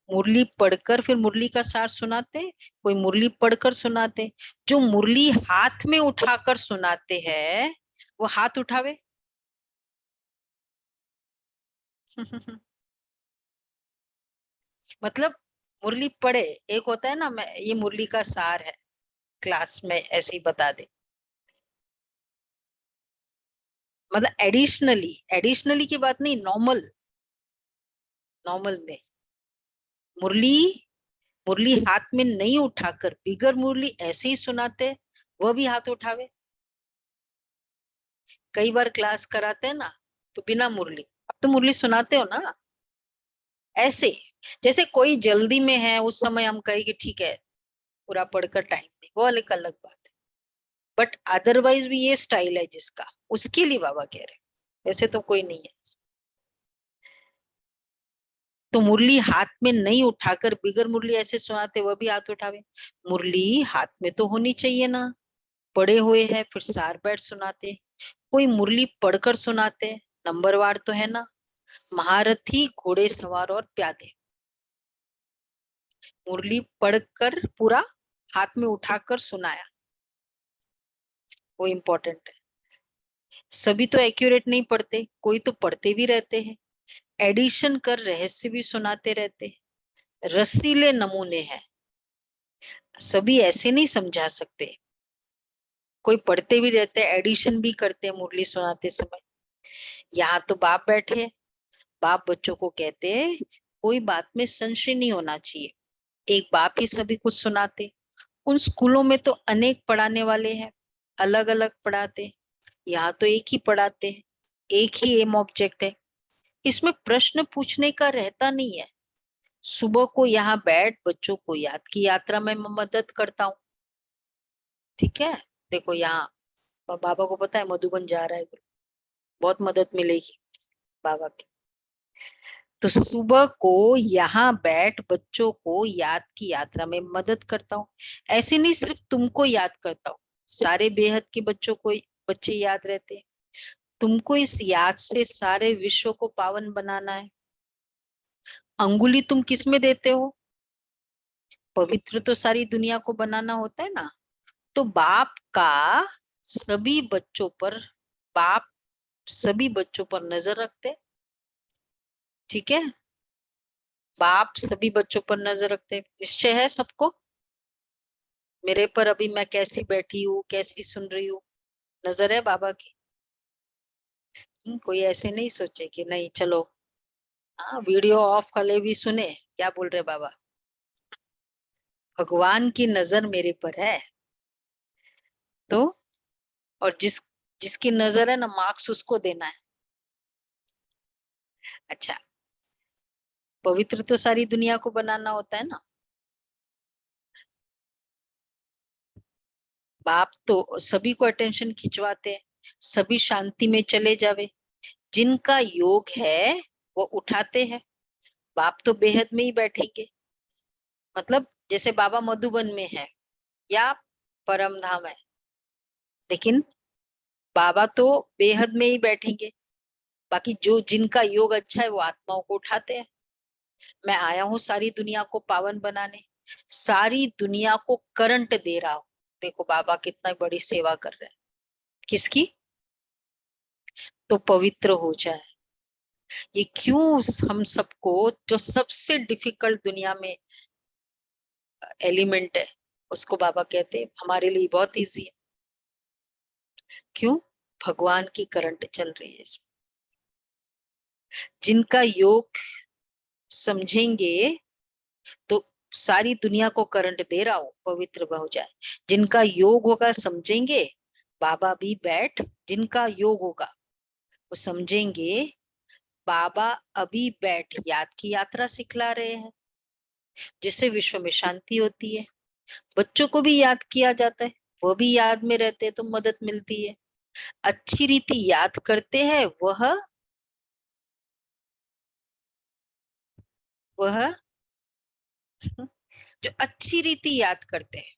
Speaker 1: मुरली पढ़कर फिर मुरली का सार सुनाते? कोई मुरली पढ़कर सुनाते? जो मुरली हाथ में उठाकर सुनाते हैं वो हाथ उठावे। मतलब मुरली पढ़े, एक होता है ना, मैं ये मुरली का सार है, क्लास में ऐसे ही बता दे। मतलब एडिशनली की बात नहीं, नॉर्मल में मुरली मुरली हाथ में नहीं उठाकर बिगर मुरली ऐसे ही सुनाते, वह भी हाथ उठावे। कई बार क्लास कराते हैं ना तो बिना मुरली, अब तो मुरली सुनाते हो ना, ऐसे जैसे कोई जल्दी में है उस समय हम कहे कि ठीक है पूरा पढ़कर टाइम नहीं, वो अलग अलग बात है। बट अदरवाइज भी ये स्टाइल है जिसका, उसके लिए बाबा कह रहे, वैसे तो कोई नहीं है। तो मुरली हाथ में नहीं उठाकर बिगर मुरली ऐसे सुनाते, वह भी हाथ उठावे। मुरली हाथ में तो होनी चाहिए ना, पड़े हुए हैं फिर सार बैठ सुनाते। कोई मुरली पढ़कर सुनाते, नंबरवार तो है ना, महारथी घोड़े सवार और प्यादे। मुरली पढ़कर पूरा हाथ में उठाकर सुनाया, वो इम्पोर्टेंट है। सभी तो एक्यूरेट नहीं पढ़ते, कोई तो पढ़ते भी रहते हैं, एडिशन कर रहस्य भी सुनाते रहते हैं। रसीले नमूने हैं, सभी ऐसे नहीं समझा सकते, कोई पढ़ते भी रहते हैं, एडिशन भी करते हैं मुरली सुनाते समय। यहाँ तो बाप बैठे, बाप बच्चों को कहते हैं कोई बात में संशय नहीं होना चाहिए, एक बाप ही सभी कुछ सुनाते। उन स्कूलों में तो अनेक पढ़ाने वाले हैं, अलग अलग पढ़ाते, यहाँ तो एक ही पढ़ाते हैं, एक ही एम ऑब्जेक्ट है, इसमें प्रश्न पूछने का रहता नहीं है। सुबह को यहाँ बैठ बच्चों को याद की यात्रा में मदद करता हूँ, ठीक है। देखो यहाँ बाबा को पता है मधुबन जा रहा है, बहुत मदद मिलेगी बाबा की। तो सुबह को यहाँ बैठ बच्चों को याद की यात्रा में मदद करता हूँ। ऐसे नहीं सिर्फ तुमको याद करता हूँ, सारे बेहद के बच्चों को, बच्चे याद रहते हैं। तुमको इस याद से सारे विश्व को पावन बनाना है। अंगुली तुम किस में देते हो? पवित्र तो सारी दुनिया को बनाना होता है ना, तो बाप का सभी बच्चों पर, बाप सभी बच्चों पर नजर रखते, ठीक है, बाप सभी बच्चों पर नजर रखते, निश्चय है सबको मेरे पर, अभी मैं कैसी बैठी हूँ, कैसी सुन रही हूँ, नजर है बाबा की। कोई ऐसे नहीं सोचे कि नहीं चलो हाँ वीडियो ऑफ कर भी सुने, क्या बोल रहे बाबा, भगवान की नजर मेरे पर है। तो और जिसकी नजर है ना, मार्क्स उसको देना है। अच्छा, पवित्र तो सारी दुनिया को बनाना होता है ना, बाप तो सभी को अटेंशन खिंचवाते हैं, सभी शांति में चले जावे, जिनका योग है वो उठाते हैं। बाप तो बेहद में ही बैठेंगे, मतलब जैसे बाबा मधुबन में है या परम धाम है, लेकिन बाबा तो बेहद में ही बैठेंगे, बाकी जो जिनका योग अच्छा है वो आत्माओं को उठाते हैं। मैं आया हूँ सारी दुनिया को पावन बनाने, सारी दुनिया को करंट दे रहा हूँ। देखो बाबा कितना बड़ी सेवा कर रहे हैं, किसकी, तो पवित्र हो जाए। ये क्यों हम सबको, जो सबसे डिफिकल्ट दुनिया में एलिमेंट है उसको बाबा कहते हैं हमारे लिए बहुत इजी है, क्यों, भगवान की करंट चल रही है इसमें। जिनका योग समझेंगे तो सारी दुनिया को करंट दे रहा हो, पवित्र हो जाए। जिनका योग होगा समझेंगे, बाबा भी बैठ, जिनका योग होगा वो समझेंगे, बाबा अभी बैठ याद की यात्रा सिखला रहे हैं, जिससे विश्व में शांति होती है। बच्चों को भी याद किया जाता है, वो भी याद में रहते हैं तो मदद मिलती है। अच्छी रीति याद करते हैं, वह जो अच्छी रीति याद करते हैं,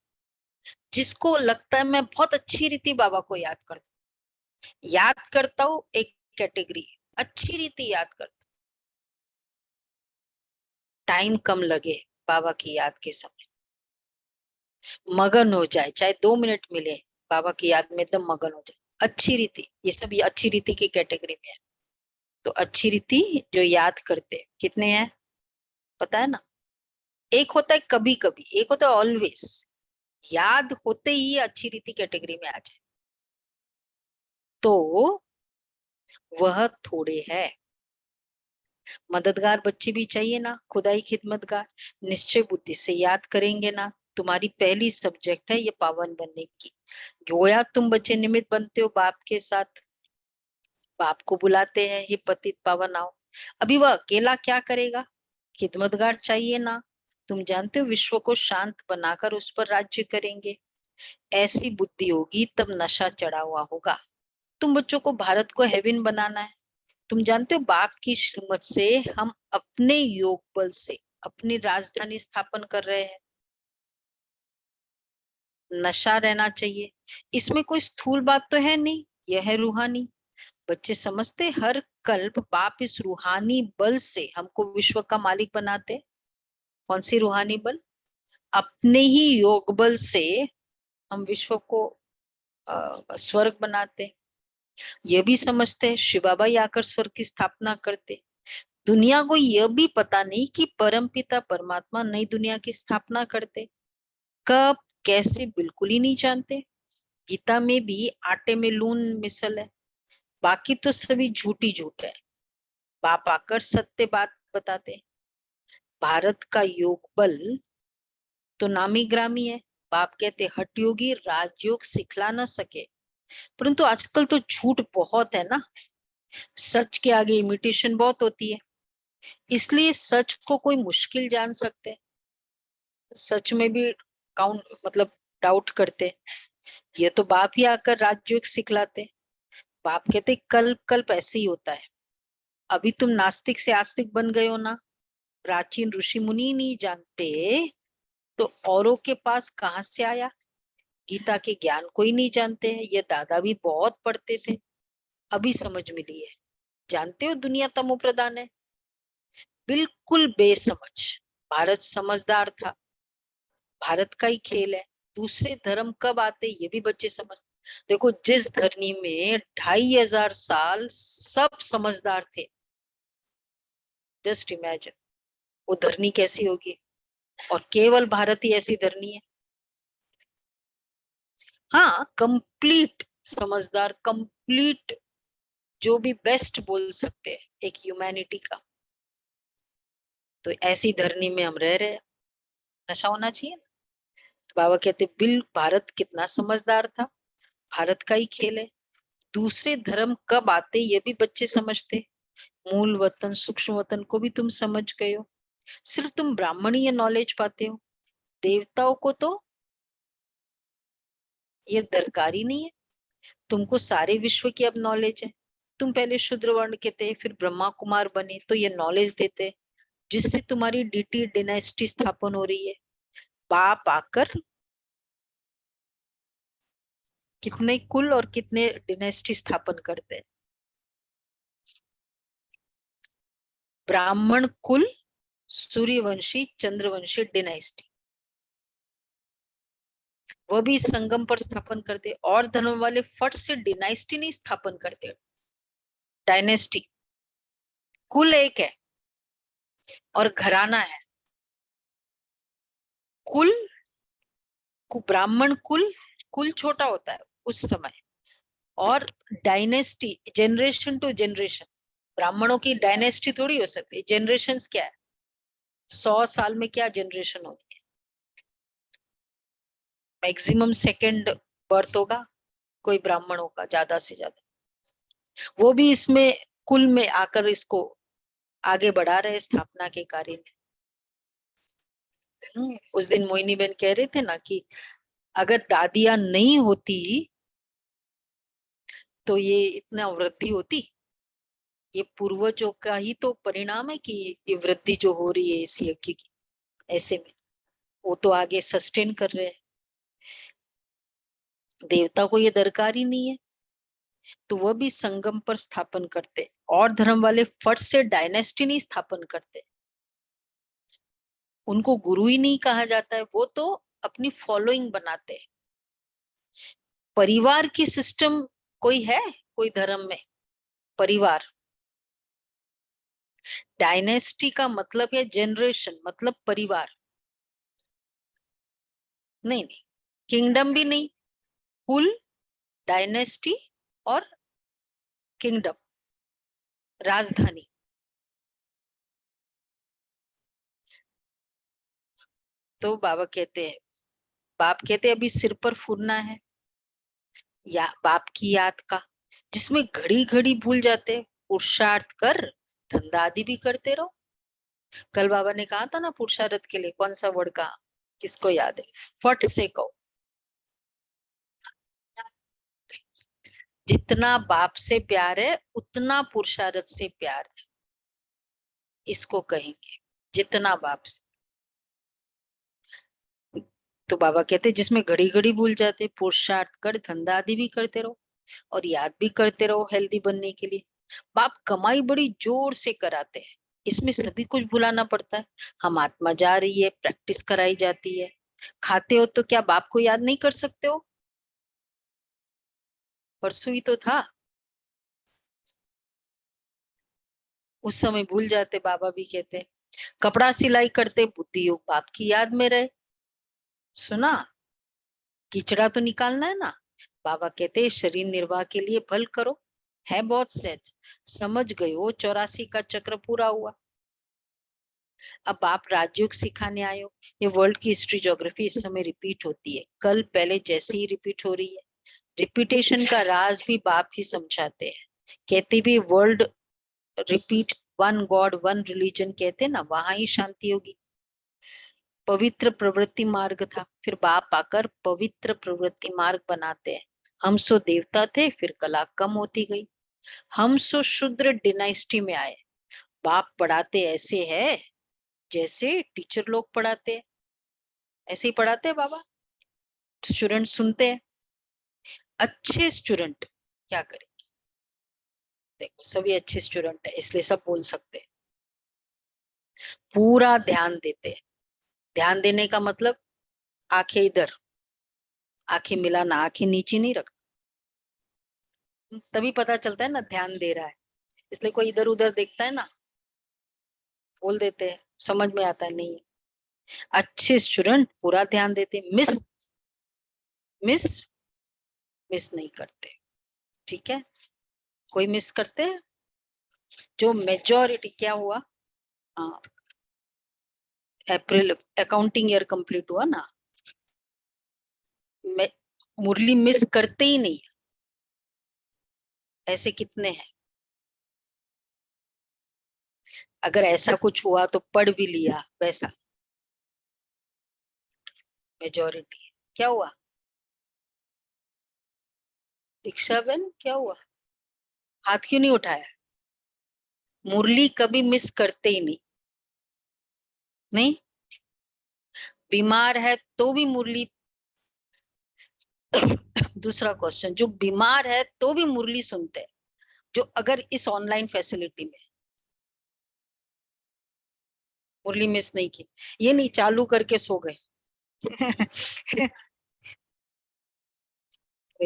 Speaker 1: जिसको लगता है मैं बहुत अच्छी रीति बाबा को याद करता हूँ, एक कैटेगरी, अच्छी रीति याद करता, टाइम कम लगे बाबा की याद के समय, मगन हो जाए, चाहे 2 मिनट मिले बाबा की याद में एकदम मगन हो जाए। अच्छी रीति, ये सब ये अच्छी रीति की कैटेगरी में है। तो अच्छी रीति जो याद करते कितने हैं पता है ना, एक होता है कभी कभी, एक होता है ऑलवेज। याद होते ही अच्छी रीति कैटेगरी में आ जाए तो वह थोड़े है। मददगार बच्चे भी चाहिए ना, खुदाई खिदमतगार, निश्चय बुद्धि से याद करेंगे ना। तुम्हारी पहली सब्जेक्ट है ये पावन बनने की। गोया तुम बच्चे निमित्त बनते हो बाप के साथ, बाप को बुलाते हैं, हे पतित पावन आओ। अभी वह अकेला क्या करेगा, खिदमतगार चाहिए ना। तुम जानते हो विश्व को शांत बनाकर उस पर राज्य करेंगे। ऐसी बुद्धि होगी तब नशा चढ़ा हुआ होगा। तुम बच्चों को भारत को हेवन बनाना है। तुम जानते हो बाप की श्रीमत से हम अपने योग बल से अपनी राजधानी स्थापन कर रहे हैं। नशा रहना चाहिए, इसमें कोई स्थूल बात तो है नहीं, यह है रूहानी। बच्चे समझते हर कल्प बाप इस रूहानी बल से हमको विश्व का मालिक बनाते। कौन सी रूहानी बल, अपने ही योग बल से हम विश्व को स्वर्ग बनाते। ये भी समझते हैं शिव बाबा ही आकर स्वर्ग की स्थापना करते। दुनिया को यह भी पता नहीं कि परमपिता परमात्मा नई दुनिया की स्थापना करते, कब कैसे बिल्कुल ही नहीं जानते। गीता में भी आटे में लून मिसल है, बाकी तो सभी झूठी झूठ है। बाप आकर सत्य बात बताते। भारत का योग बल तो नामी ग्रामी है। बाप कहते हठ योगी राजयोग सिखला न सके, परंतु आजकल तो झूठ बहुत है ना, सच के आगे इमिटेशन बहुत होती है, इसलिए सच को कोई मुश्किल जान सकते हैं, सच में भी काउंट मतलब डाउट करते। ये तो बाप ही आकर राजयोग सिखलाते। बाप कहते कल्प कल्प ऐसे ही होता है। अभी तुम नास्तिक से आस्तिक बन गए हो ना, प्राचीन ऋषि मुनि नहीं जानते तो औरों के पास कहाँ से आया। गीता के ज्ञान कोई नहीं जानते हैं, ये दादा भी बहुत पढ़ते थे, अभी समझ मिली है। जानते हो दुनिया तमो प्रधान है, बिल्कुल बेसमझ। भारत समझदार था, भारत का ही खेल है। दूसरे धर्म कब आते ये भी बच्चे समझते। देखो जिस धरनी में 2500 साल सब समझदार थे, जस्ट इमेजिन वो धरनी कैसी होगी। और केवल भारत ही ऐसी धरनी है। हाँ, कंप्लीट समझदार, कंप्लीट जो भी बेस्ट बोल सकते हैं एक ह्यूमैनिटी का। तो ऐसी धरनी में हम रह रहे हैं, नशा होना चाहिए ना। तो बाबा कहते बिल भारत कितना समझदार था, भारत का ही खेल है। दूसरे धर्म कब आते ये भी बच्चे समझते। मूल वतन सूक्ष्म वतन को भी तुम समझ गए हो। सिर्फ तुम ब्राह्मणीय नॉलेज पाते हो, देवताओं को तो ये दरकार ही नहीं है। तुमको सारे विश्व की अब नॉलेज है। तुम पहले शूद्र वर्ण के थे, फिर ब्रह्मा कुमार बने, तो ये नॉलेज देते जिससे तुम्हारी डीटी डिनाइस्टी स्थापन हो रही है। बाप आकर कितने कुल और कितने डिनाइस्टी स्थापन करते हैं। ब्राह्मण कुल, सूर्यवंशी, चंद्रवंशी डिनाइस्टी, वो भी संगम पर स्थापन करते। और धर्म वाले फट से डिनाइस्टी नहीं स्थापन करते, डायनेस्टी। कुल एक है और घराना है। कुल ब्राह्मण कुल, कुल छोटा होता है उस समय, और डायनेस्टी जनरेशन टू जनरेशन। ब्राह्मणों की डायनेस्टी थोड़ी हो सकती है। जनरेशन क्या है, 100 साल में क्या जनरेशन होती है। मैक्सिमम सेकंड बर्थ होगा कोई ब्राह्मणों का, ज्यादा से ज्यादा। वो भी इसमें कुल में आकर इसको आगे बढ़ा रहे स्थापना के कार्य में। उस दिन मोहिनी बहन कह रहे थे ना कि अगर दादियां नहीं होती तो ये इतना वृद्धि होती। ये पूर्वजों का ही तो परिणाम है कि ये वृद्धि जो हो रही है इस यज्ञ की। ऐसे में वो तो आगे सस्टेन कर रहे हैं, देवता को ये दरकार ही नहीं है। तो वह भी संगम पर स्थापन करते। और धर्म वाले फट से डायनेस्टी नहीं स्थापन करते, उनको गुरु ही नहीं कहा जाता है, वो तो अपनी फॉलोइंग बनाते हैं। परिवार की सिस्टम कोई है कोई धर्म में परिवार। डायनेस्टी का मतलब है जनरेशन, मतलब परिवार नहीं, नहीं किंगडम भी नहीं। कुल, डायनेस्टी और किंगडम, राजधानी। तो बाबा कहते हैं, बाप कहते अभी सिर पर फूरना है या बाप की याद का, जिसमें घड़ी घड़ी भूल जाते। पुरुषार्थ कर धंधा आदि भी करते रहो। कल बाबा ने कहा था ना पुरुषार्थ के लिए कौन सा वर्ड कहा, किसको याद है, फट से कहो। जितना बाप से प्यार है उतना पुरुषार्थ से प्यार है, इसको कहेंगे जितना बाप से। तो बाबा कहते जिसमें घड़ी घड़ी भूल जाते, पुरुषार्थ कर धंधा आदि भी करते रहो और याद भी करते रहो हेल्दी बनने के लिए। बाप कमाई बड़ी जोर से कराते हैं, इसमें सभी कुछ भुलाना पड़ता है। हम आत्मा जा रही है, प्रैक्टिस कराई जाती है। खाते हो तो क्या बाप को याद नहीं कर सकते हो, परसों ही तो था। उस समय भूल जाते, बाबा भी कहते कपड़ा सिलाई करते, बुद्धि योग बाप की याद में रहे। सुना, कीचड़ा तो निकालना है ना। बाबा कहते शरीर निर्वाह के लिए भल करो, है बहुत सहज। समझ गए हो 84 का चक्र पूरा हुआ। अब आप राजयोग सिखाने आए हो। ये वर्ल्ड की हिस्ट्री ज्योग्राफी इस समय रिपीट होती है, कल पहले जैसे ही रिपीट हो रही है। रिपीटेशन का राज भी बाप ही समझाते हैं। कहते भी world repeat, one God one religion कहते ना, वहां ही शांति होगी। पवित्र प्रवृत्ति मार्ग था, फिर बाप आकर पवित्र प्रवृत्ति मार्ग बनाते हैं। हम सो देवता थे, फिर कला कम होती गई। हम सो शूद्र डिनाइस्टी में आए। बाप पढ़ाते ऐसे है जैसे टीचर लोग पढ़ाते हैं, ऐसे ही पढ़ाते हैं बाबा। स्टूडेंट सुनते हैं। अच्छे स्टूडेंट क्या करें, देखो सभी अच्छे स्टूडेंट है इसलिए सब बोल सकते हैं। पूरा ध्यान देते हैं। ध्यान देने का मतलब आंखें इधर, आंखें मिलाना, आंखें नीचे नहीं रख, तभी पता चलता है ना ध्यान दे रहा है। इसलिए कोई इधर उधर देखता है ना, बोल देते हैं, समझ में आता नहीं। अच्छे स्टूडेंट पूरा ध्यान देते, मिस मिस मिस नहीं करते, ठीक है। कोई मिस करते हैं? जो मेजॉरिटी क्या हुआ, हाँ, अप्रैल अकाउंटिंग ईयर कंप्लीट हुआ ना, मुरली मिस करते ही नहीं। ऐसे कितने हैं? अगर ऐसा कुछ हुआ तो पढ़ भी लिया, वैसा मेजॉरिटी। क्या हुआ दीक्षा बहन, क्या हुआ? हाथ क्यों नहीं उठाया? मुरली कभी मिस करते ही नहीं। नहीं, बीमार है तो भी मुरली दूसरा क्वेश्चन, जो बीमार है तो भी मुरली सुनते हैं, जो अगर इस ऑनलाइन फैसिलिटी में मुरली मिस नहीं की, ये नहीं चालू करके सो गए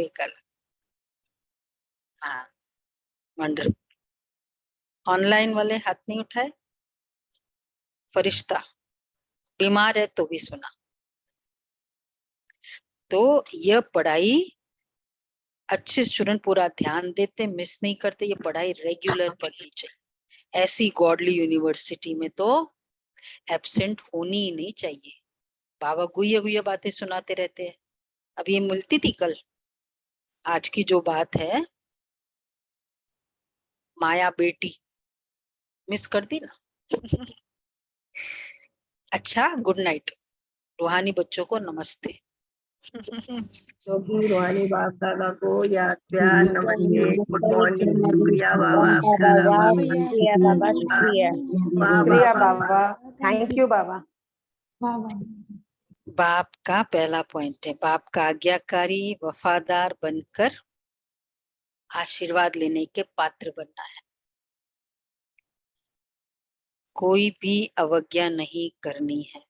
Speaker 1: कल, हाँ, वंडरफुल। ऑनलाइन वाले हाथ नहीं उठाए। फरिश्ता बीमार है तो भी सुना। तो यह पढ़ाई अच्छे स्टूडेंट पूरा ध्यान देते, मिस नहीं करते, ये पढ़ाई रेगुलर पढ़नी चाहिए। ऐसी गॉडली यूनिवर्सिटी में तो एब्सेंट होनी ही नहीं चाहिए। बाबा गुया गुया बातें सुनाते रहते हैं। अब ये मिलती थी कल, आज की जो बात है, माया बेटी मिस कर दी ना अच्छा, गुड नाइट। रूहानी बच्चों को नमस्ते
Speaker 6: योगी रूहानी बाप दादा को याद प्यार नमस्ते, गुड मॉर्निंग, शुक्रिया बाबा,
Speaker 7: शुक्रिया बाबा, शुक्रिया
Speaker 6: वाह
Speaker 7: बाबा, थैंक यू बाबा।
Speaker 1: बाप का पहला पॉइंट है, बाप का आज्ञाकारी वफादार बनकर आशीर्वाद लेने के पात्र बनना है। कोई भी अवज्ञा नहीं करनी है।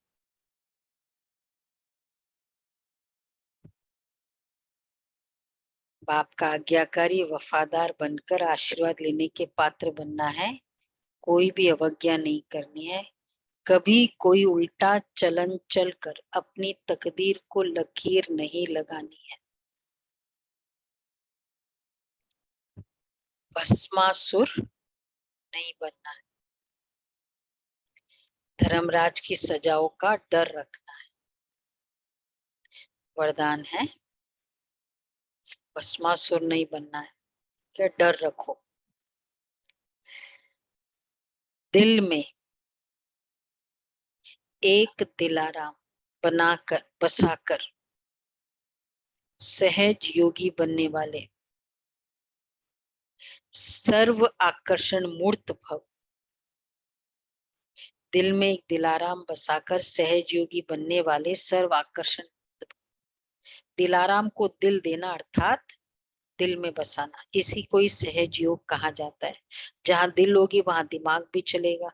Speaker 1: बाप का आज्ञाकारी वफादार बनकर आशीर्वाद लेने के पात्र बनना है। कोई भी अवज्ञा नहीं करनी है। कभी कोई उल्टा चलन चलकर अपनी तकदीर को लकीर नहीं लगानी है। भस्मासुर नहीं बनना है। धर्मराज की सजाओं का डर रखना है। वरदान है, भस्मासुर नहीं बनना है। क्या डर रखो। दिल में एक दिलाराम बनाकर बसाकर सहज योगी बनने वाले सर्व आकर्षण मूर्त भव। दिल में एक दिलाराम बसाकर सहज योगी बनने वाले सर्व आकर्षण। दिलाराम को दिल देना अर्थात दिल में बसाना, इसी को ही सहज योग कहा जाता है। जहां दिल होगी वहां दिमाग भी चलेगा।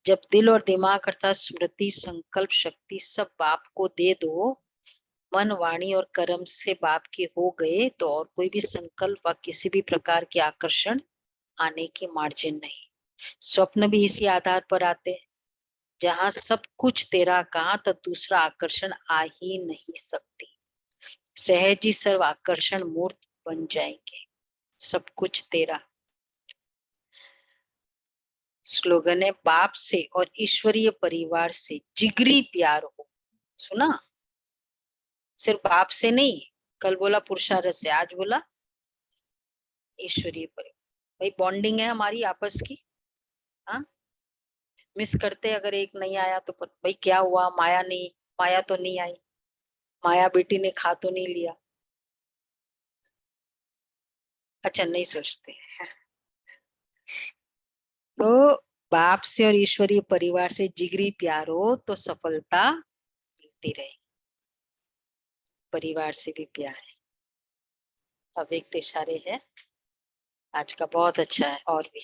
Speaker 1: जब दिल और दिमाग अर्थात स्मृति संकल्प शक्ति सब बाप को दे दो, मन वाणी और कर्म से बाप के हो गए, तो और कोई भी संकल्प व किसी भी प्रकार के आकर्षण आने की मार्जिन नहीं। स्वप्न भी इसी आधार पर आते हैं। जहां सब कुछ तेरा कहा तो दूसरा आकर्षण आ ही नहीं सकती। सहज ही सर्व आकर्षण मूर्त बन जाएंगे। सब कुछ तेरा। स्लोगन है, बाप से और ईश्वरीय परिवार से जिगरी प्यार हो। सुना? सिर्फ बाप से नहीं, कल बोला पुरुषार्थ से, आज बोला ईश्वरीय परिवार। भाई बॉन्डिंग है हमारी आपस की। हाँ, मिस करते अगर एक नहीं आया तो भाई क्या हुआ, माया नहीं, माया तो नहीं आई, माया बेटी ने खा तो नहीं लिया। अच्छा, नहीं सोचते तो बाप से और ईश्वरीय परिवार से जिगरी प्यार हो तो सफलता मिलती रहेगी। परिवार से भी प्यार है। अव्यक्त इशारे है आज का, बहुत अच्छा है। और भी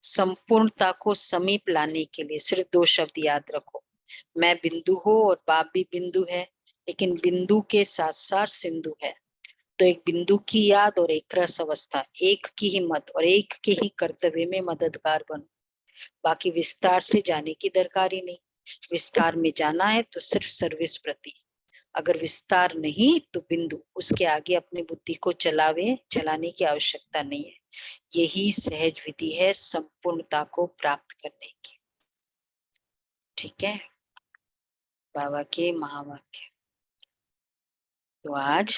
Speaker 1: संपूर्णता को समीप लाने के लिए सिर्फ 2 शब्द याद रखो, मैं बिंदु हूँ और बाप भी बिंदु है, लेकिन बिंदु के साथ साथ सिंधु है। तो एक बिंदु की याद और एक रस अवस्था, एक की हिम्मत और एक के ही कर्तव्य में मददगार बनो। बाकी विस्तार से जाने की दरकार ही नहीं। विस्तार में जाना है तो सिर्फ सर्विस प्रति, अगर विस्तार नहीं तो बिंदु, उसके आगे अपनी बुद्धि को चलाने की आवश्यकता नहीं है। यही सहज विधि है संपूर्णता को प्राप्त करने की। ठीक है, बाबा के महावाक्य। तो आज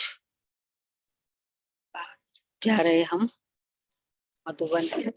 Speaker 1: जा रहे हम मधुबन।